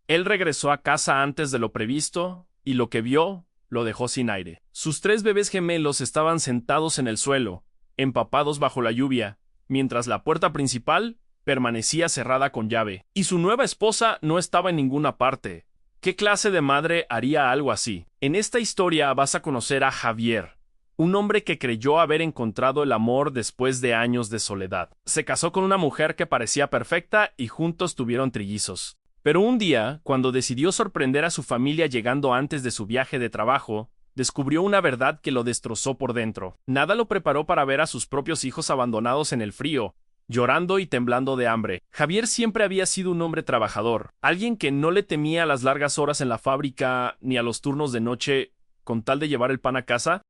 Él regresó a casa antes de lo previsto, y lo que vio lo dejó sin aire. Sus 3 bebés gemelos estaban sentados en el suelo, empapados bajo la lluvia, mientras la puerta principal permanecía cerrada con llave. Y su nueva esposa no estaba en ninguna parte. ¿Qué clase de madre haría algo así? En esta historia vas a conocer a Javier, un hombre que creyó haber encontrado el amor después de años de soledad. Se casó con una mujer que parecía perfecta y juntos tuvieron trillizos. Pero un día, cuando decidió sorprender a su familia llegando antes de su viaje de trabajo, descubrió una verdad que lo destrozó por dentro. Nada lo preparó para ver a sus propios hijos abandonados en el frío, llorando y temblando de hambre. Javier siempre había sido un hombre trabajador, alguien que no le temía a las largas horas en la fábrica ni a los turnos de noche con tal de llevar el pan a casa.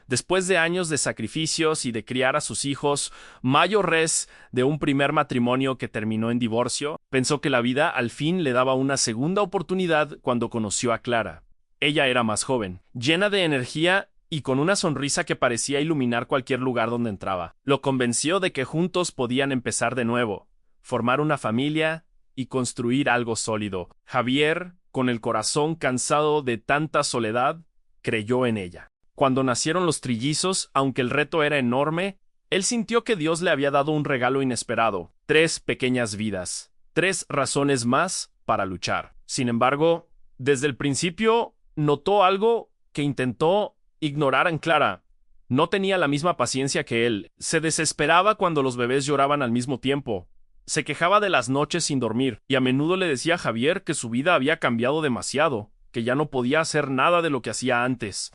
Después de años de sacrificios y de criar a sus hijos, mayo res de un primer matrimonio que terminó en divorcio, pensó que la vida al fin le daba una segunda oportunidad cuando conoció a Clara. Ella era más joven, llena de energía y con una sonrisa que parecía iluminar cualquier lugar donde entraba. Lo convenció de que juntos podían empezar de nuevo, formar una familia y construir algo sólido. Javier, con el corazón cansado de tanta soledad, creyó en ella. Cuando nacieron los trillizos, aunque el reto era enorme, él sintió que Dios le había dado un regalo inesperado: 3 pequeñas vidas, 3 razones más para luchar. Sin embargo, desde el principio notó algo que intentó ignorar en Clara. No tenía la misma paciencia que él. Se desesperaba cuando los bebés lloraban al mismo tiempo. Se quejaba de las noches sin dormir, y a menudo le decía a Javier que su vida había cambiado demasiado, que ya no podía hacer nada de lo que hacía antes.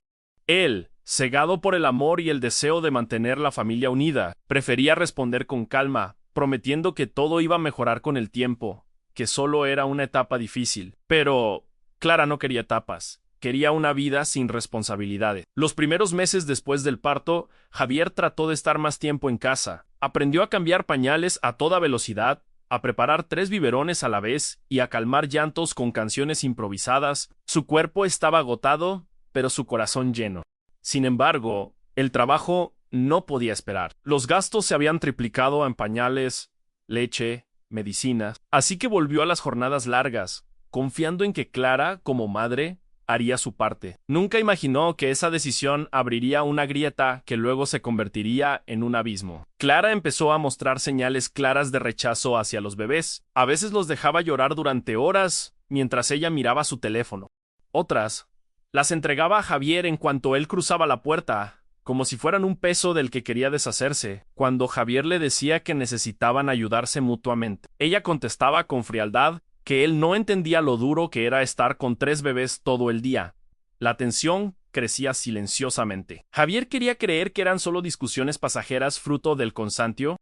Él, cegado por el amor y el deseo de mantener la familia unida, prefería responder con calma, prometiendo que todo iba a mejorar con el tiempo, que solo era una etapa difícil. Pero Clara no quería etapas, quería una vida sin responsabilidades. Los primeros meses después del parto, Javier trató de estar más tiempo en casa. Aprendió a cambiar pañales a toda velocidad, a preparar 3 biberones a la vez y a calmar llantos con canciones improvisadas. Su cuerpo estaba agotado, pero su corazón lleno. Sin embargo, el trabajo no podía esperar. Los gastos se habían triplicado en pañales, leche, medicinas, así que volvió a las jornadas largas, confiando en que Clara, como madre, haría su parte. Nunca imaginó que esa decisión abriría una grieta que luego se convertiría en un abismo. Clara empezó a mostrar señales claras de rechazo hacia los bebés. A veces los dejaba llorar durante horas mientras ella miraba su teléfono. Otras las entregaba a Javier en cuanto él cruzaba la puerta, como si fueran un peso del que quería deshacerse, cuando Javier le decía que necesitaban ayudarse mutuamente. Ella contestaba con frialdad que él no entendía lo duro que era estar con 3 bebés todo el día. La tensión crecía silenciosamente. Javier quería creer que eran solo discusiones pasajeras fruto del cansancio,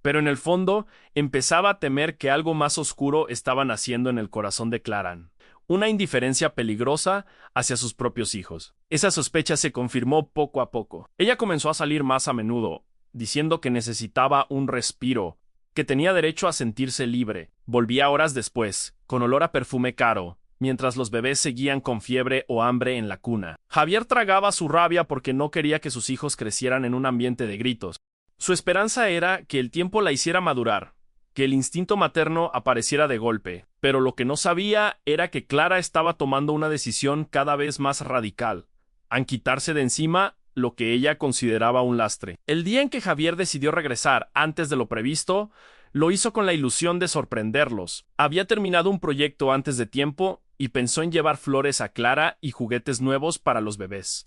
pero en el fondo empezaba a temer que algo más oscuro estaba naciendo en el corazón de Clara. Una indiferencia peligrosa hacia sus propios hijos. Esa sospecha se confirmó poco a poco. Ella comenzó a salir más a menudo, diciendo que necesitaba un respiro, que tenía derecho a sentirse libre. Volvía horas después, con olor a perfume caro, mientras los bebés seguían con fiebre o hambre en la cuna. Javier tragaba su rabia porque no quería que sus hijos crecieran en un ambiente de gritos. Su esperanza era que el tiempo la hiciera madurar, que el instinto materno apareciera de golpe, pero lo que no sabía era que Clara estaba tomando una decisión cada vez más radical, en quitarse de encima lo que ella consideraba un lastre. El día en que Javier decidió regresar antes de lo previsto, lo hizo con la ilusión de sorprenderlos. Había terminado un proyecto antes de tiempo y pensó en llevar flores a Clara y juguetes nuevos para los bebés.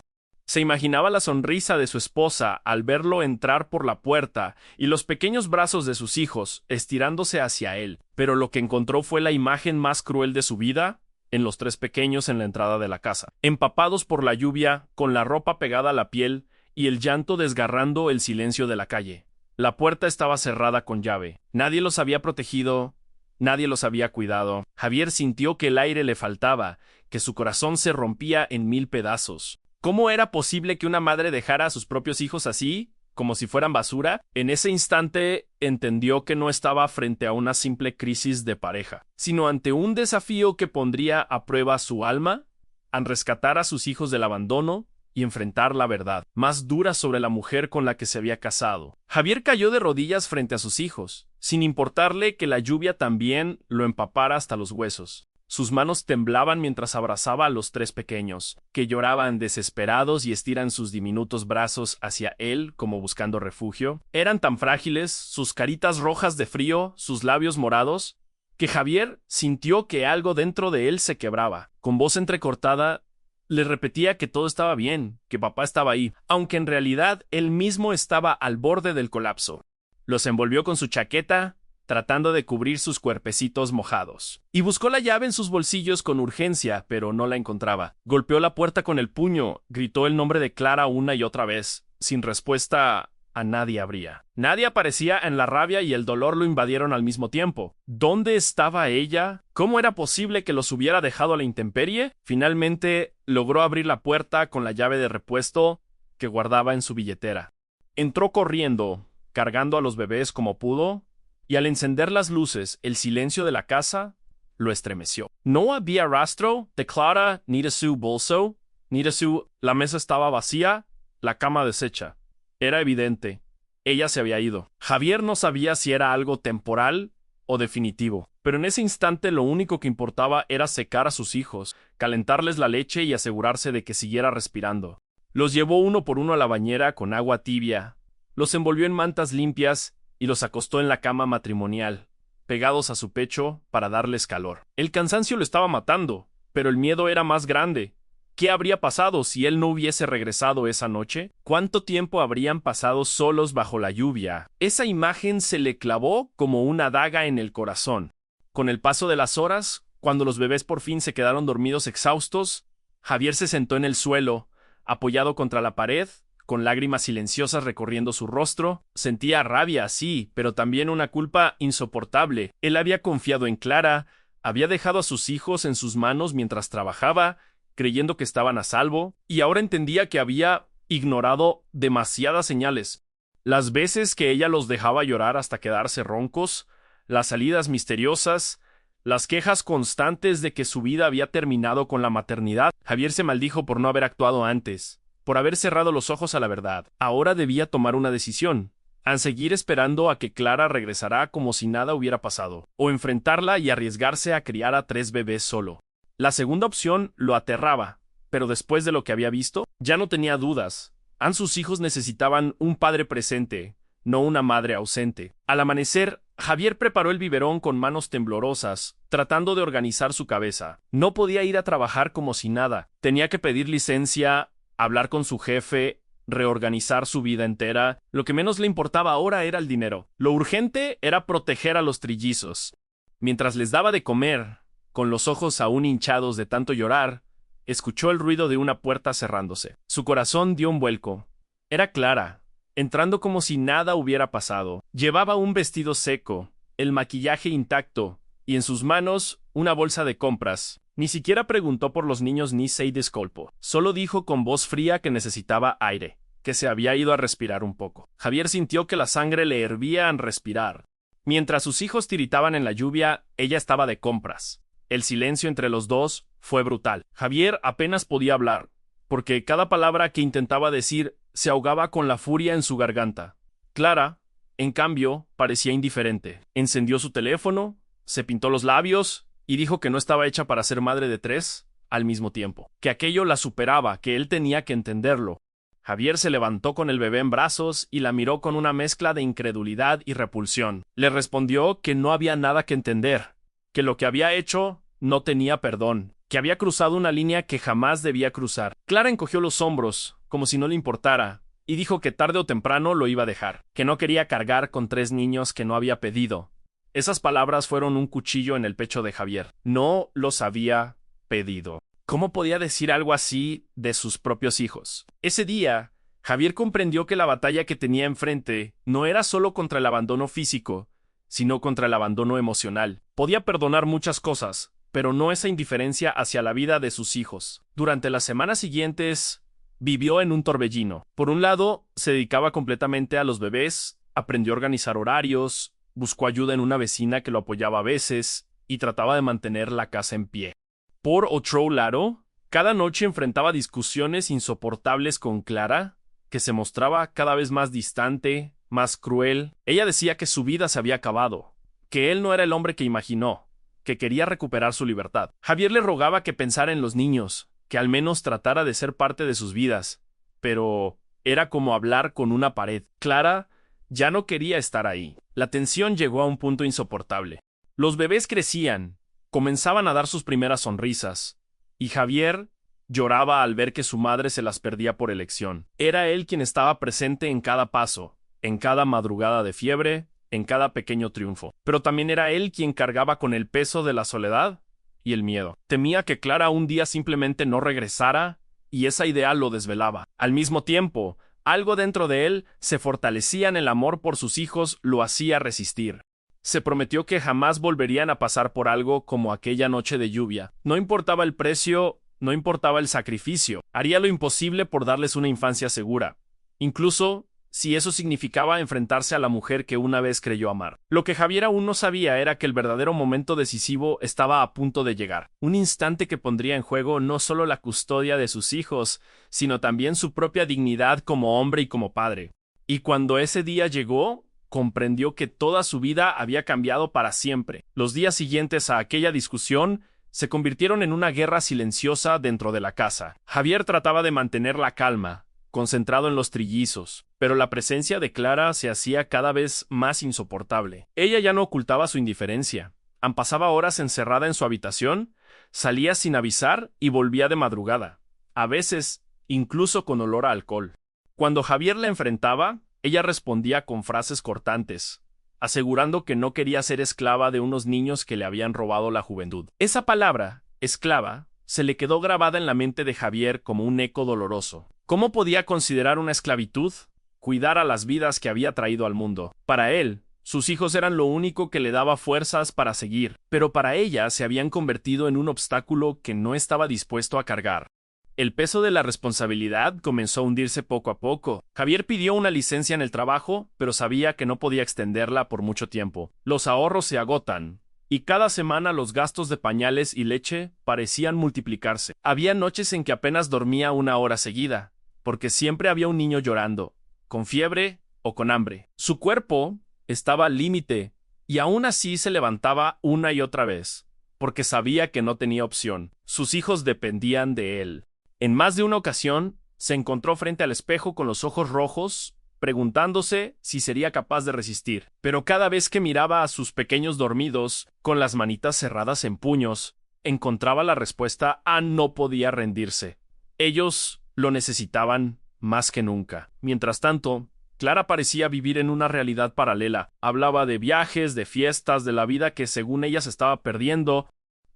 Se imaginaba la sonrisa de su esposa al verlo entrar por la puerta y los pequeños brazos de sus hijos estirándose hacia él, pero lo que encontró fue la imagen más cruel de su vida en los 3 pequeños en la entrada de la casa, empapados por la lluvia, con la ropa pegada a la piel y el llanto desgarrando el silencio de la calle. La puerta estaba cerrada con llave. Nadie los había protegido, nadie los había cuidado. Javier sintió que el aire le faltaba, que su corazón se rompía en 1000 pedazos. ¿Cómo era posible que una madre dejara a sus propios hijos así, como si fueran basura? En ese instante entendió que no estaba frente a una simple crisis de pareja, sino ante un desafío que pondría a prueba su alma, al rescatar a sus hijos del abandono y enfrentar la verdad más dura sobre la mujer con la que se había casado. Javier cayó de rodillas frente a sus hijos, sin importarle que la lluvia también lo empapara hasta los huesos. Sus manos temblaban mientras abrazaba a los tres pequeños, que lloraban desesperados y estiran sus diminutos brazos hacia él como buscando refugio. Eran tan frágiles, sus caritas rojas de frío, sus labios morados, que Javier sintió que algo dentro de él se quebraba. Con voz entrecortada, le repetía que todo estaba bien, que papá estaba ahí, aunque en realidad él mismo estaba al borde del colapso. Los envolvió con su chaqueta, tratando de cubrir sus cuerpecitos mojados. Y buscó la llave en sus bolsillos con urgencia, pero no la encontraba. Golpeó la puerta con el puño, gritó el nombre de Clara una y otra vez. Sin respuesta, a nadie abría. Nadie aparecía. En la rabia y el dolor lo invadieron al mismo tiempo. ¿Dónde estaba ella? ¿Cómo era posible que los hubiera dejado a la intemperie? Finalmente, logró abrir la puerta con la llave de repuesto que guardaba en su billetera. Entró corriendo, cargando a los bebés como pudo, y al encender las luces, el silencio de la casa lo estremeció. No había rastro de Clara ni de su bolso, ni de su... La mesa estaba vacía, la cama deshecha. Era evidente, ella se había ido. Javier no sabía si era algo temporal o definitivo, pero en ese instante lo único que importaba era secar a sus hijos, calentarles la leche y asegurarse de que siguiera respirando. Los llevó uno por uno a la bañera con agua tibia, los envolvió en mantas limpias y los acostó en la cama matrimonial, pegados a su pecho para darles calor. El cansancio lo estaba matando, pero el miedo era más grande. ¿Qué habría pasado si él no hubiese regresado esa noche? ¿Cuánto tiempo habrían pasado solos bajo la lluvia? Esa imagen se le clavó como una daga en el corazón. Con el paso de las horas, cuando los bebés por fin se quedaron dormidos exhaustos, Javier se sentó en el suelo, apoyado contra la pared, con lágrimas silenciosas recorriendo su rostro. Sentía rabia, sí, pero también una culpa insoportable. Él había confiado en Clara, había dejado a sus hijos en sus manos mientras trabajaba, creyendo que estaban a salvo, y ahora entendía que había ignorado demasiadas señales. Las veces que ella los dejaba llorar hasta quedarse roncos, las salidas misteriosas, las quejas constantes de que su vida había terminado con la maternidad. Javier se maldijo por no haber actuado antes, por haber cerrado los ojos a la verdad. Ahora debía tomar una decisión: a seguir esperando a que Clara regresara como si nada hubiera pasado, o enfrentarla y arriesgarse a criar a 3 bebés solo. La segunda opción lo aterraba, pero después de lo que había visto, ya no tenía dudas. Sus hijos necesitaban un padre presente, no una madre ausente. Al amanecer, Javier preparó el biberón con manos temblorosas, tratando de organizar su cabeza. No podía ir a trabajar como si nada. Tenía que pedir licencia, hablar con su jefe, reorganizar su vida entera. Lo que menos le importaba ahora era el dinero. Lo urgente era proteger a los trillizos. Mientras les daba de comer, con los ojos aún hinchados de tanto llorar, escuchó el ruido de una puerta cerrándose. Su corazón dio un vuelco. Era Clara, entrando como si nada hubiera pasado. Llevaba un vestido seco, el maquillaje intacto, y en sus manos una bolsa de compras. Ni siquiera preguntó por los niños ni se disculpó. Solo dijo con voz fría que necesitaba aire, que se había ido a respirar un poco. Javier sintió que la sangre le hervía al respirar. Mientras sus hijos tiritaban en la lluvia, ella estaba de compras. El silencio entre los dos fue brutal. Javier apenas podía hablar, porque cada palabra que intentaba decir se ahogaba con la furia en su garganta. Clara, en cambio, parecía indiferente. Encendió su teléfono, se pintó los labios y dijo que no estaba hecha para ser madre de 3 al mismo tiempo, que aquello la superaba, que él tenía que entenderlo. Javier se levantó con el bebé en brazos y la miró con una mezcla de incredulidad y repulsión. Le respondió que no había nada que entender, que lo que había hecho no tenía perdón, que había cruzado una línea que jamás debía cruzar. Clara encogió los hombros, como si no le importara, y dijo que tarde o temprano lo iba a dejar, que no quería cargar con 3 niños que no había pedido. Esas palabras fueron un cuchillo en el pecho de Javier. No los había pedido. ¿Cómo podía decir algo así de sus propios hijos? Ese día, Javier comprendió que la batalla que tenía enfrente no era solo contra el abandono físico, sino contra el abandono emocional. Podía perdonar muchas cosas, pero no esa indiferencia hacia la vida de sus hijos. Durante las semanas siguientes, vivió en un torbellino. Por un lado, se dedicaba completamente a los bebés, aprendió a organizar horarios, buscó ayuda en una vecina que lo apoyaba a veces y trataba de mantener la casa en pie. Por otro lado, cada noche enfrentaba discusiones insoportables con Clara, que se mostraba cada vez más distante, más cruel. Ella decía que su vida se había acabado, que él no era el hombre que imaginó, que quería recuperar su libertad. Javier le rogaba que pensara en los niños, que al menos tratara de ser parte de sus vidas, pero era como hablar con una pared. Clara ya no quería estar ahí. La tensión llegó a un punto insoportable. Los bebés crecían, comenzaban a dar sus primeras sonrisas, y Javier lloraba al ver que su madre se las perdía por elección. Era él quien estaba presente en cada paso, en cada madrugada de fiebre, en cada pequeño triunfo. Pero también era él quien cargaba con el peso de la soledad y el miedo. Temía que Clara un día simplemente no regresara, y esa idea lo desvelaba. Al mismo tiempo, algo dentro de él se fortalecía en el amor por sus hijos, lo hacía resistir. Se prometió que jamás volverían a pasar por algo como aquella noche de lluvia. No importaba el precio, no importaba el sacrificio. Haría lo imposible por darles una infancia segura, incluso si eso significaba enfrentarse a la mujer que una vez creyó amar. Lo que Javier aún no sabía era que el verdadero momento decisivo estaba a punto de llegar. Un instante que pondría en juego no solo la custodia de sus hijos, sino también su propia dignidad como hombre y como padre. Y cuando ese día llegó, comprendió que toda su vida había cambiado para siempre. Los días siguientes a aquella discusión se convirtieron en una guerra silenciosa dentro de la casa. Javier trataba de mantener la calma, concentrado en los trillizos, pero la presencia de Clara se hacía cada vez más insoportable. Ella ya no ocultaba su indiferencia. Pasaba horas encerrada en su habitación, salía sin avisar y volvía de madrugada, a veces incluso con olor a alcohol. Cuando Javier la enfrentaba, ella respondía con frases cortantes, asegurando que no quería ser esclava de unos niños que le habían robado la juventud. Esa palabra, esclava, se le quedó grabada en la mente de Javier como un eco doloroso. ¿Cómo podía considerar una esclavitud cuidar a las vidas que había traído al mundo? Para él, sus hijos eran lo único que le daba fuerzas para seguir, pero para ella se habían convertido en un obstáculo que no estaba dispuesto a cargar. El peso de la responsabilidad comenzó a hundirse poco a poco. Javier pidió una licencia en el trabajo, pero sabía que no podía extenderla por mucho tiempo. Los ahorros se agotan, y cada semana los gastos de pañales y leche parecían multiplicarse. Había noches en que apenas dormía una hora seguida, porque siempre había un niño llorando, con fiebre o con hambre. Su cuerpo estaba al límite, y aún así se levantaba una y otra vez, porque sabía que no tenía opción. Sus hijos dependían de él. En más de una ocasión, se encontró frente al espejo con los ojos rojos, preguntándose si sería capaz de resistir. Pero cada vez que miraba a sus pequeños dormidos, con las manitas cerradas en puños, encontraba la respuesta a no podía rendirse. Ellos lo necesitaban más que nunca. Mientras tanto, Clara parecía vivir en una realidad paralela. Hablaba de viajes, de fiestas, de la vida que según ella se estaba perdiendo.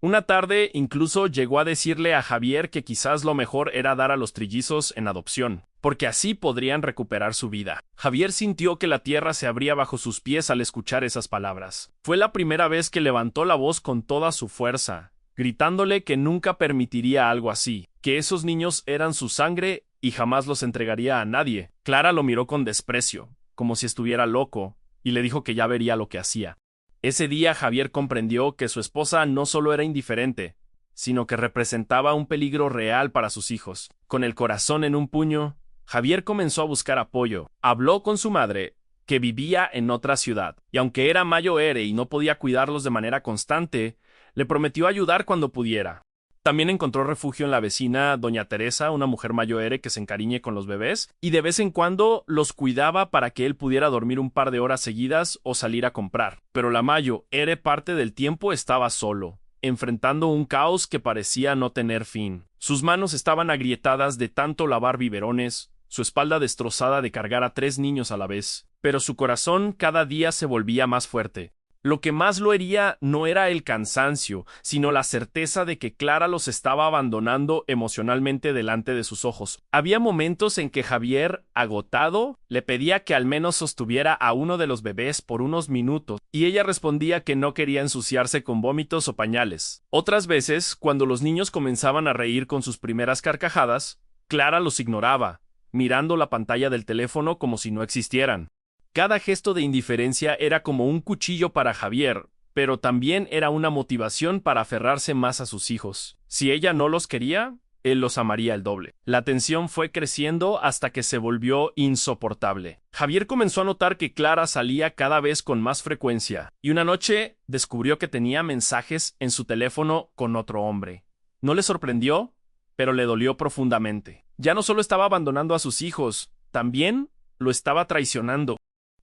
Una tarde incluso llegó a decirle a Javier que quizás lo mejor era dar a los trillizos en adopción, porque así podrían recuperar su vida. Javier sintió que la tierra se abría bajo sus pies al escuchar esas palabras. Fue la primera vez que levantó la voz con toda su fuerza, gritándole que nunca permitiría algo así, que esos niños eran su sangre y jamás los entregaría a nadie. Clara lo miró con desprecio, como si estuviera loco, y le dijo que ya vería lo que hacía. Ese día Javier comprendió que su esposa no solo era indiferente, sino que representaba un peligro real para sus hijos. Con el corazón en un puño, Javier comenzó a buscar apoyo. Habló con su madre, que vivía en otra ciudad, y aunque era mayor y no podía cuidarlos de manera constante, le prometió ayudar cuando pudiera. También encontró refugio en la vecina doña Teresa, una mujer mayor que se encariñe con los bebés, y de vez en cuando los cuidaba para que él pudiera dormir un par de horas seguidas o salir a comprar. Pero la mayor parte del tiempo estaba solo, enfrentando un caos que parecía no tener fin. Sus manos estaban agrietadas de tanto lavar biberones, su espalda destrozada de cargar a 3 niños a la vez, pero su corazón cada día se volvía más fuerte. Lo que más lo hería no era el cansancio, sino la certeza de que Clara los estaba abandonando emocionalmente delante de sus ojos. Había momentos en que Javier, agotado, le pedía que al menos sostuviera a uno de los bebés por unos minutos, y ella respondía que no quería ensuciarse con vómitos o pañales. Otras veces, cuando los niños comenzaban a reír con sus primeras carcajadas, Clara los ignoraba, mirando la pantalla del teléfono como si no existieran. Cada gesto de indiferencia era como un cuchillo para Javier, pero también era una motivación para aferrarse más a sus hijos. Si ella no los quería, él los amaría el doble. La tensión fue creciendo hasta que se volvió insoportable. Javier comenzó a notar que Clara salía cada vez con más frecuencia, y una noche descubrió que tenía mensajes en su teléfono con otro hombre. No le sorprendió, pero le dolió profundamente. Ya no solo estaba abandonando a sus hijos, también lo estaba traicionando.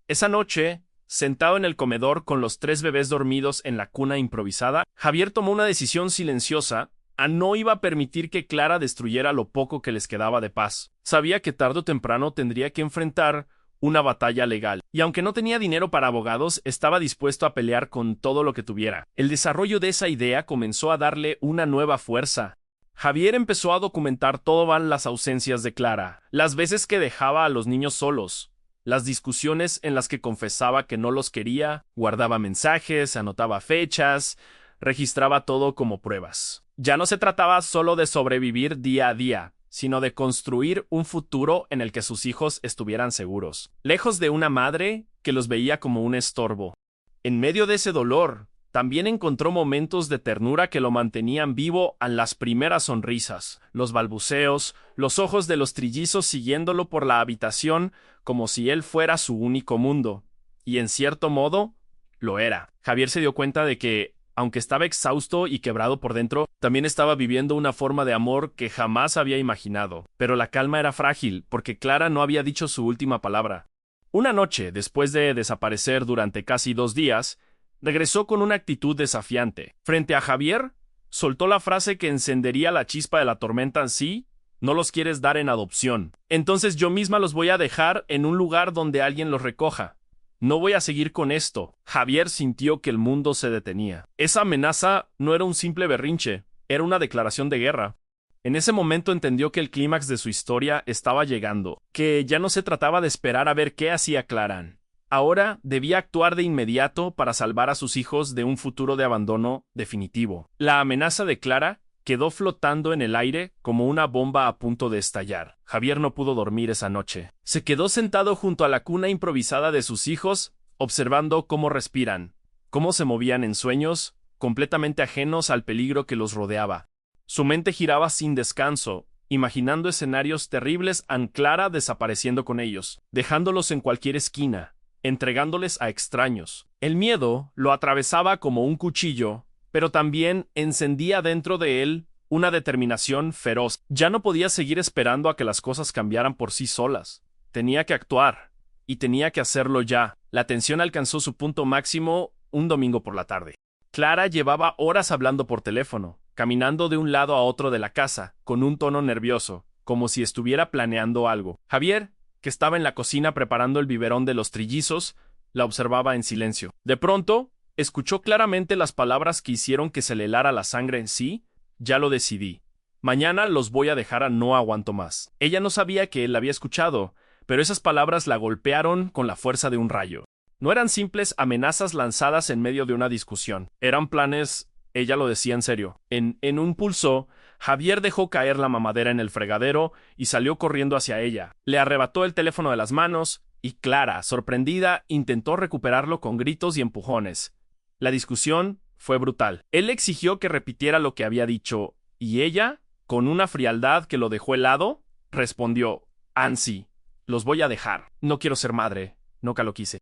Esa noche, sentado en el comedor con los 3 bebés dormidos en la cuna improvisada, Javier tomó una decisión silenciosa. No iba a permitir que Clara destruyera lo poco que les quedaba de paz. Sabía que tarde o temprano tendría que enfrentar una batalla legal, y aunque no tenía dinero para abogados, estaba dispuesto a pelear con todo lo que tuviera. El desarrollo de esa idea comenzó a darle una nueva fuerza. Javier empezó a documentar todas las ausencias de Clara, las veces que dejaba a los niños solos, las discusiones en las que confesaba que no los quería, guardaba mensajes, anotaba fechas, registraba todo como pruebas. Ya no se trataba solo de sobrevivir día a día, sino de construir un futuro en el que sus hijos estuvieran seguros, lejos de una madre que los veía como un estorbo. En medio de ese dolor, también encontró momentos de ternura que lo mantenían vivo a las primeras sonrisas, los balbuceos, los ojos de los trillizos siguiéndolo por la habitación como si él fuera su único mundo. Y en cierto modo, lo era. Javier se dio cuenta de que, aunque estaba exhausto y quebrado por dentro, también estaba viviendo una forma de amor que jamás había imaginado. Pero la calma era frágil, porque Clara no había dicho su última palabra. Una noche, después de desaparecer durante casi 2 días, regresó con una actitud desafiante. Frente a Javier, soltó la frase que encendería la chispa de la tormenta en sí: «No los quieres dar en adopción. Entonces yo misma los voy a dejar en un lugar donde alguien los recoja. No voy a seguir con esto». Javier sintió que el mundo se detenía. Esa amenaza no era un simple berrinche, era una declaración de guerra. En ese momento entendió que el clímax de su historia estaba llegando, que ya no se trataba de esperar a ver qué hacía Clara. Ahora debía actuar de inmediato para salvar a sus hijos de un futuro de abandono definitivo. La amenaza de Clara quedó flotando en el aire como una bomba a punto de estallar. Javier no pudo dormir esa noche. Se quedó sentado junto a la cuna improvisada de sus hijos, observando cómo respiran, cómo se movían en sueños, completamente ajenos al peligro que los rodeaba. Su mente giraba sin descanso, imaginando escenarios terribles a Clara desapareciendo con ellos, dejándolos en cualquier esquina, entregándoles a extraños. El miedo lo atravesaba como un cuchillo, pero también encendía dentro de él una determinación feroz. Ya no podía seguir esperando a que las cosas cambiaran por sí solas. Tenía que actuar, y tenía que hacerlo ya. La tensión alcanzó su punto máximo un domingo por la tarde. Clara llevaba horas hablando por teléfono, caminando de un lado a otro de la casa, con un tono nervioso, como si estuviera planeando algo. Javier, que estaba en la cocina preparando el biberón de los trillizos, la observaba en silencio. De pronto, escuchó claramente las palabras que hicieron que se le helara la sangre en sí. «Ya lo decidí. Mañana los voy a dejar a no aguanto más». Ella no sabía que él la había escuchado, pero esas palabras la golpearon con la fuerza de un rayo. No eran simples amenazas lanzadas en medio de una discusión. Eran planes. Ella lo decía en serio. En un pulso, Javier dejó caer la mamadera en el fregadero y salió corriendo hacia ella. Le arrebató el teléfono de las manos y Clara, sorprendida, intentó recuperarlo con gritos y empujones. La discusión fue brutal. Él exigió que repitiera lo que había dicho, y ella, con una frialdad que lo dejó helado, respondió: «Ansi, los voy a dejar. No quiero ser madre. Nunca lo quise.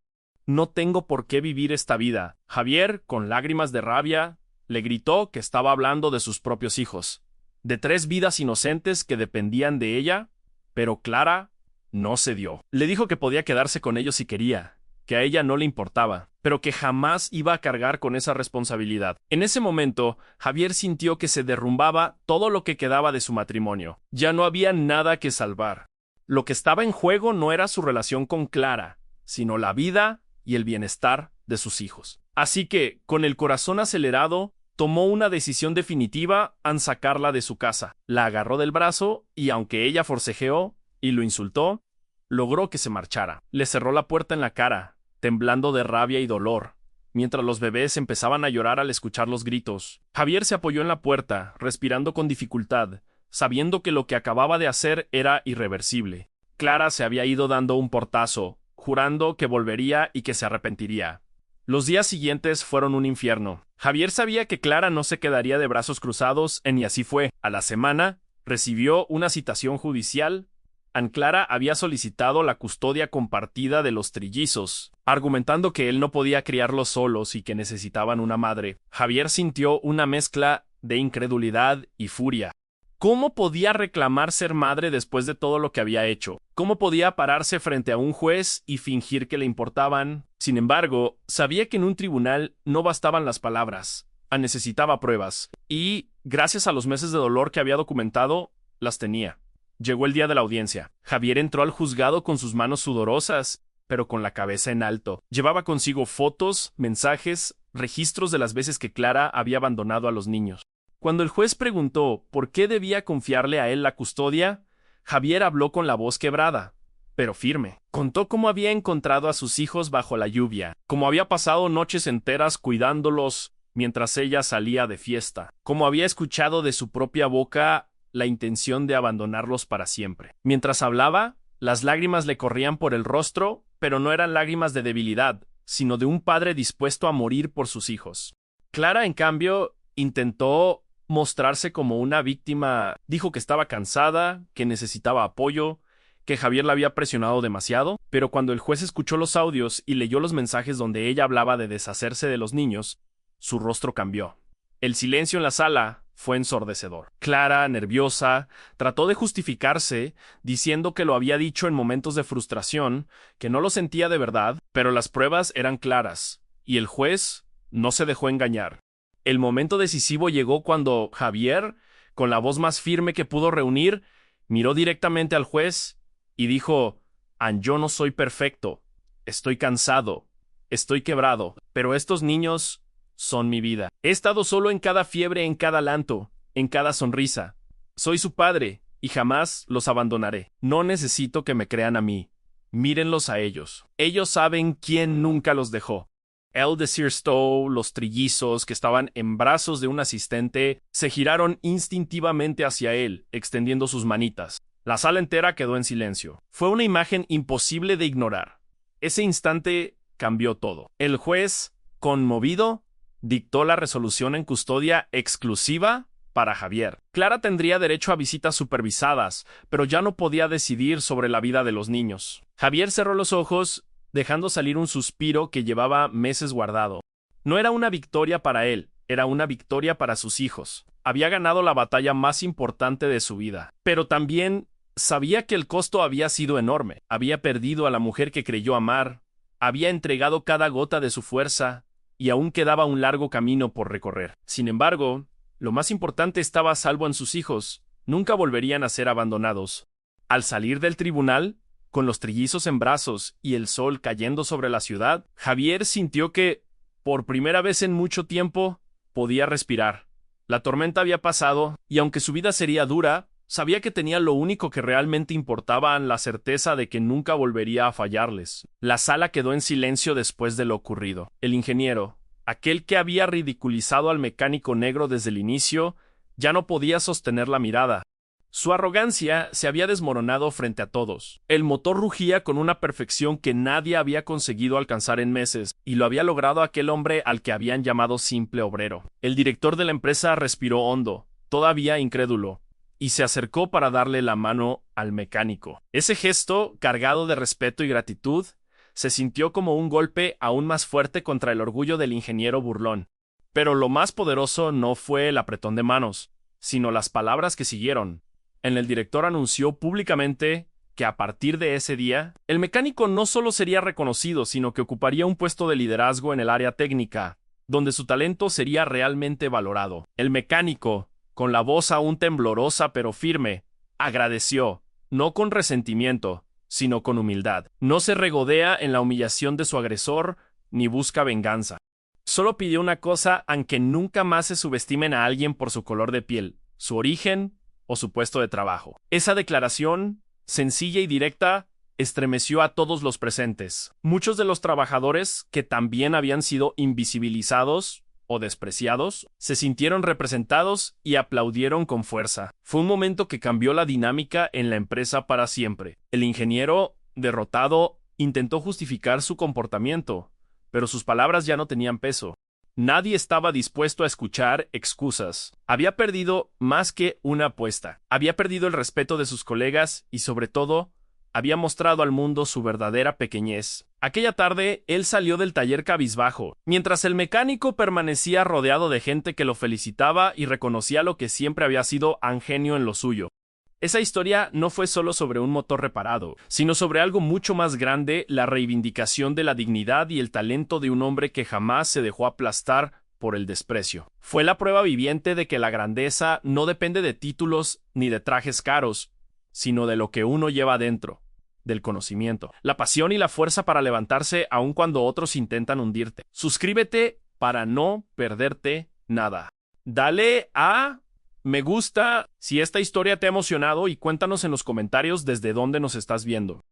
No tengo por qué vivir esta vida». Javier, con lágrimas de rabia, le gritó que estaba hablando de sus propios hijos, de 3 vidas inocentes que dependían de ella, pero Clara no cedió. Le dijo que podía quedarse con ellos si quería, que a ella no le importaba, pero que jamás iba a cargar con esa responsabilidad. En ese momento, Javier sintió que se derrumbaba todo lo que quedaba de su matrimonio. Ya no había nada que salvar. Lo que estaba en juego no era su relación con Clara, sino la vida y el bienestar de sus hijos. Así que, con el corazón acelerado, tomó una decisión definitiva en sacarla de su casa. La agarró del brazo y, aunque ella forcejeó y lo insultó, logró que se marchara. Le cerró la puerta en la cara, temblando de rabia y dolor, mientras los bebés empezaban a llorar al escuchar los gritos. Javier se apoyó en la puerta, respirando con dificultad, sabiendo que lo que acababa de hacer era irreversible. Clara se había ido dando un portazo, jurando que volvería y que se arrepentiría. Los días siguientes fueron un infierno. Javier sabía que Clara no se quedaría de brazos cruzados, y así fue. A la semana, Recibió una citación judicial. Anclara había solicitado la custodia compartida de los trillizos, argumentando que él no podía criarlos solos y que necesitaban una madre. Javier sintió una mezcla de incredulidad y furia. ¿Cómo podía reclamar ser madre después de todo lo que había hecho? ¿Cómo podía pararse frente a un juez y fingir que le importaban? Sin embargo, sabía que en un tribunal no bastaban las palabras. Necesitaba pruebas. Y, gracias a los meses de dolor que había documentado, las tenía. Llegó el día de la audiencia. Javier entró al juzgado con sus manos sudorosas, pero con la cabeza en alto. Llevaba consigo fotos, mensajes, registros de las veces que Clara había abandonado a los niños. Cuando el juez preguntó por qué debía confiarle a él la custodia, Javier habló con la voz quebrada, pero firme. Contó cómo había encontrado a sus hijos bajo la lluvia, cómo había pasado noches enteras cuidándolos mientras ella salía de fiesta, cómo había escuchado de su propia boca la intención de abandonarlos para siempre. Mientras hablaba, las lágrimas le corrían por el rostro, pero no eran lágrimas de debilidad, sino de un padre dispuesto a morir por sus hijos. Clara, en cambio, intentó mostrarse como una víctima. Dijo que estaba cansada, que necesitaba apoyo, que Javier la había presionado demasiado, pero cuando el juez escuchó los audios y leyó los mensajes donde ella hablaba de deshacerse de los niños, su rostro cambió. El silencio en la sala fue ensordecedor. Clara, nerviosa, trató de justificarse, diciendo que lo había dicho en momentos de frustración, que no lo sentía de verdad, pero las pruebas eran claras, y el juez no se dejó engañar. El momento decisivo llegó cuando Javier, con la voz más firme que pudo reunir, miró directamente al juez y dijo: yo no soy perfecto, estoy cansado, estoy quebrado, pero estos niños son mi vida. He estado solo en cada fiebre, en cada llanto, en cada sonrisa. Soy su padre y jamás los abandonaré. No necesito que me crean a mí. Mírenlos a ellos. Ellos saben quién nunca los dejó. El Desir Stowe, los trillizos que estaban en brazos de un asistente, se giraron instintivamente hacia él, extendiendo sus manitas. La sala entera quedó en silencio. Fue una imagen imposible de ignorar. Ese instante cambió todo. El juez, conmovido, dictó la resolución en custodia exclusiva para Javier. Clara tendría derecho a visitas supervisadas, pero ya no podía decidir sobre la vida de los niños. Javier cerró los ojos, dejando salir un suspiro que llevaba meses guardado. No era una victoria para él, era una victoria para sus hijos. Había ganado la batalla más importante de su vida, pero también sabía que el costo había sido enorme. Había perdido a la mujer que creyó amar, había entregado cada gota de su fuerza, y aún quedaba un largo camino por recorrer. Sin embargo, lo más importante estaba a salvo en sus hijos. Nunca volverían a ser abandonados. Al salir del tribunal, con los trillizos en brazos y el sol cayendo sobre la ciudad, Javier sintió que, por primera vez en mucho tiempo, podía respirar. La tormenta había pasado, y aunque su vida sería dura, sabía que tenía lo único que realmente importaba, la certeza de que nunca volvería a fallarles. La sala quedó en silencio después de lo ocurrido. El ingeniero, aquel que había ridiculizado al mecánico negro desde el inicio, ya no podía sostener la mirada. Su arrogancia se había desmoronado frente a todos. El motor rugía con una perfección que nadie había conseguido alcanzar en meses, y lo había logrado aquel hombre al que habían llamado simple obrero. El director de la empresa respiró hondo, todavía incrédulo, y se acercó para darle la mano al mecánico. Ese gesto, cargado de respeto y gratitud, se sintió como un golpe aún más fuerte contra el orgullo del ingeniero burlón. Pero lo más poderoso no fue el apretón de manos, sino las palabras que siguieron. El director anunció públicamente que a partir de ese día, el mecánico no solo sería reconocido, sino que ocuparía un puesto de liderazgo en el área técnica, donde su talento sería realmente valorado. El mecánico, con la voz aún temblorosa pero firme, agradeció, no con resentimiento, sino con humildad. No se regodea en la humillación de su agresor, ni busca venganza. Solo pidió una cosa: aunque nunca más se subestimen a alguien por su color de piel, su origen o su puesto de trabajo. Esa declaración, sencilla y directa, estremeció a todos los presentes. Muchos de los trabajadores, que también habían sido invisibilizados o despreciados, se sintieron representados y aplaudieron con fuerza. Fue un momento que cambió la dinámica en la empresa para siempre. El ingeniero, derrotado, intentó justificar su comportamiento, pero sus palabras ya no tenían peso. Nadie estaba dispuesto a escuchar excusas. Había perdido más que una apuesta. Había perdido el respeto de sus colegas y, sobre todo, había mostrado al mundo su verdadera pequeñez. Aquella tarde, él salió del taller cabizbajo, mientras el mecánico permanecía rodeado de gente que lo felicitaba y reconocía lo que siempre había sido ingenio en lo suyo. Esa historia no fue solo sobre un motor reparado, sino sobre algo mucho más grande, la reivindicación de la dignidad y el talento de un hombre que jamás se dejó aplastar por el desprecio. Fue la prueba viviente de que la grandeza no depende de títulos ni de trajes caros, sino de lo que uno lleva dentro, del conocimiento, la pasión y la fuerza para levantarse aun cuando otros intentan hundirte. Suscríbete para no perderte nada. Dale a me gusta si esta historia te ha emocionado y cuéntanos en los comentarios desde dónde nos estás viendo.